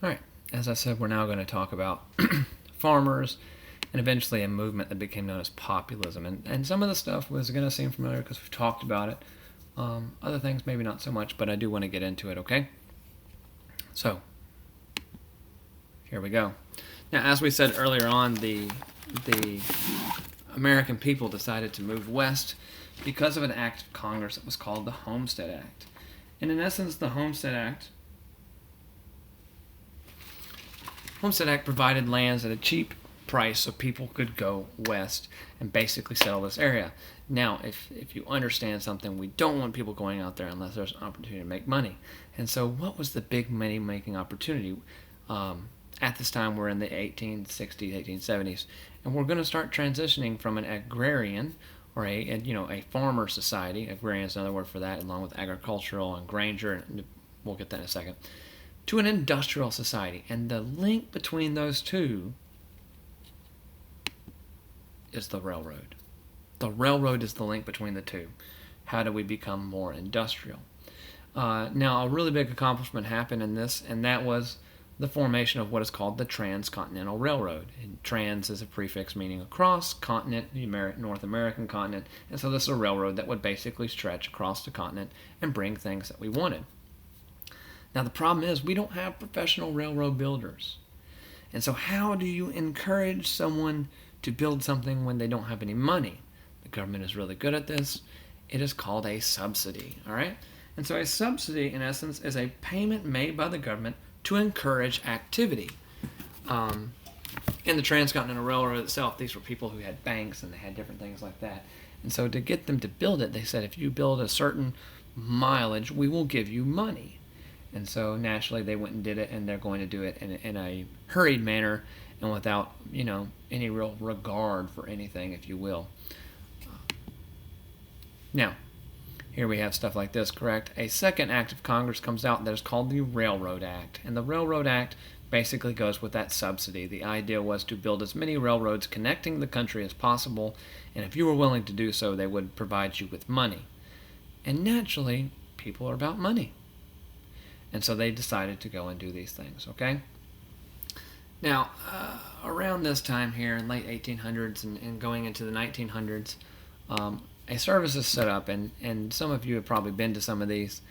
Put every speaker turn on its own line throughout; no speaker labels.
All right, as I said, we're now going to talk about farmers and eventually a movement that became known as populism. And some of the stuff was going to seem familiar because we've talked about it. Other things, maybe not so much, but I do want to get into it, okay? So, here we go. Now, as we said earlier on, the American people decided to move west because of an act of Congress that was called the Homestead Act. And in essence, the Homestead Act provided lands at a cheap price so people could go west and basically settle this area. Now, if you understand something, we don't want people going out there unless there's an opportunity to make money. And so what was the big money-making opportunity? At this time, we're in the 1860s, 1870s, and we're going to start transitioning from an agrarian or a farmer society. Agrarian is another word for that, along with agricultural and Granger, and we'll get that in a second, to an industrial society. And the link between those two is the railroad. The railroad is the link between the two. How do we become more industrial? Now, a really big accomplishment happened in this, and that was the formation of what is called the Transcontinental Railroad. And trans is a prefix meaning across, continent, the North American continent, and so this is a railroad that would basically stretch across the continent and bring things that we wanted. Now, the problem is we don't have professional railroad builders. And so how do you encourage someone to build something when they don't have any money? The government is really good at this. It is called a subsidy, all right? And so a subsidy, in essence, is a payment made by the government to encourage activity. In the Transcontinental Railroad itself, these were people who had banks and they had different things like that. And so to get them to build it, they said, if you build a certain mileage, we will give you money. And so naturally they went and did it, and they're going to do it in a hurried manner and without, any real regard for anything, if you will. Now, here we have stuff like this, correct? A second act of Congress comes out that is called the Railroad Act. And the Railroad Act basically goes with that subsidy. The idea was to build as many railroads connecting the country as possible, and if you were willing to do so, they would provide you with money. And naturally, people are about money. And so they decided to go and do these things, okay? Now, around this time here in late 1800s and going into the 1900s, a service is set up, and some of you have probably been to some of these,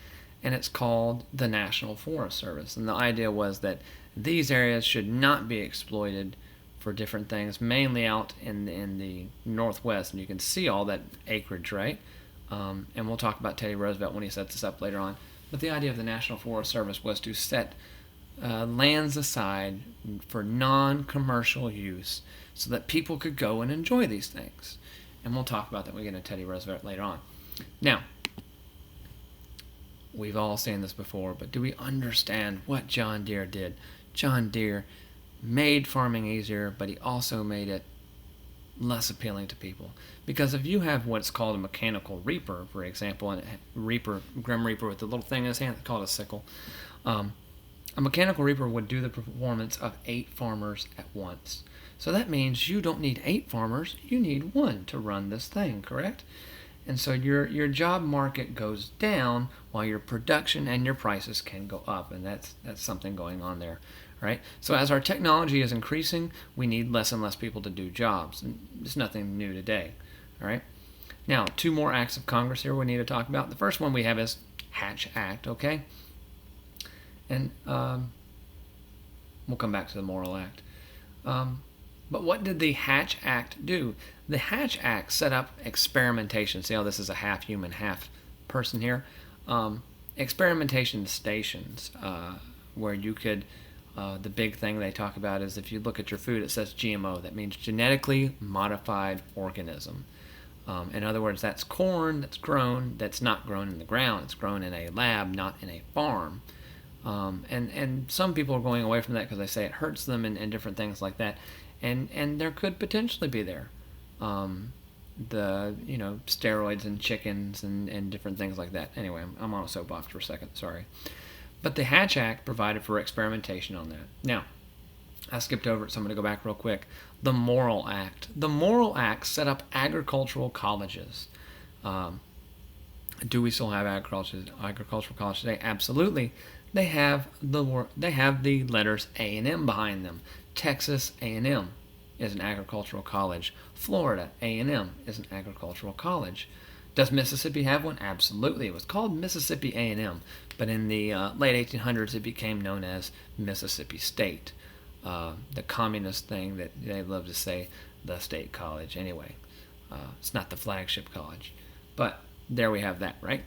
and it's called the National Forest Service. And the idea was that these areas should not be exploited for different things, mainly out in the Northwest, and you can see all that acreage, right? And we'll talk about Teddy Roosevelt when he sets this up later on. But the idea of the National Forest Service was to set lands aside for non-commercial use so that people could go and enjoy these things. And we'll talk about that when we get into Teddy Roosevelt later on. Now, we've all seen this before, but do we understand what John Deere did? John Deere made farming easier, but he also made it less appealing to people. Because if you have what's called a mechanical reaper, for example, and a grim reaper with the little thing in his hand called a sickle, a mechanical reaper would do the performance of 8 farmers at once. So that means you don't need 8 farmers, you need 1 to run this thing, correct? And so your job market goes down while your production and your prices can go up, and that's something going on there, right? So as our technology is increasing, we need less and less people to do jobs, and it's nothing new today, all right? Now, 2 more acts of Congress here we need to talk about. The first one we have is Hatch Act, okay? And we'll come back to the Morrill Act. But what did the Hatch Act do? The Hatch Act set up experimentation. See how this is a half human, half person here? Experimentation stations where you could, the big thing they talk about is if you look at your food, it says GMO. That means genetically modified organism. In other words, that's corn that's not grown in the ground. It's grown in a lab, not in a farm. And some people are going away from that because they say it hurts them and different things like that. And there could potentially be there. Steroids in chickens and different things like that. Anyway, I'm on a soapbox for a second, sorry. But the Hatch Act provided for experimentation on that. Now, I skipped over it, so I'm going to go back real quick. The Morrill Act. The Morrill Act set up agricultural colleges. Do we still have agricultural colleges today? Absolutely. they have the letters A and M behind them. Texas A&M is an agricultural college. Florida A&M is an agricultural college. Does Mississippi have one? Absolutely. It was called Mississippi A&M, but in the late 1800s it became known as Mississippi State. The communist thing that they love to say, the state college. Anyway, it's not the flagship college, but there we have that, right?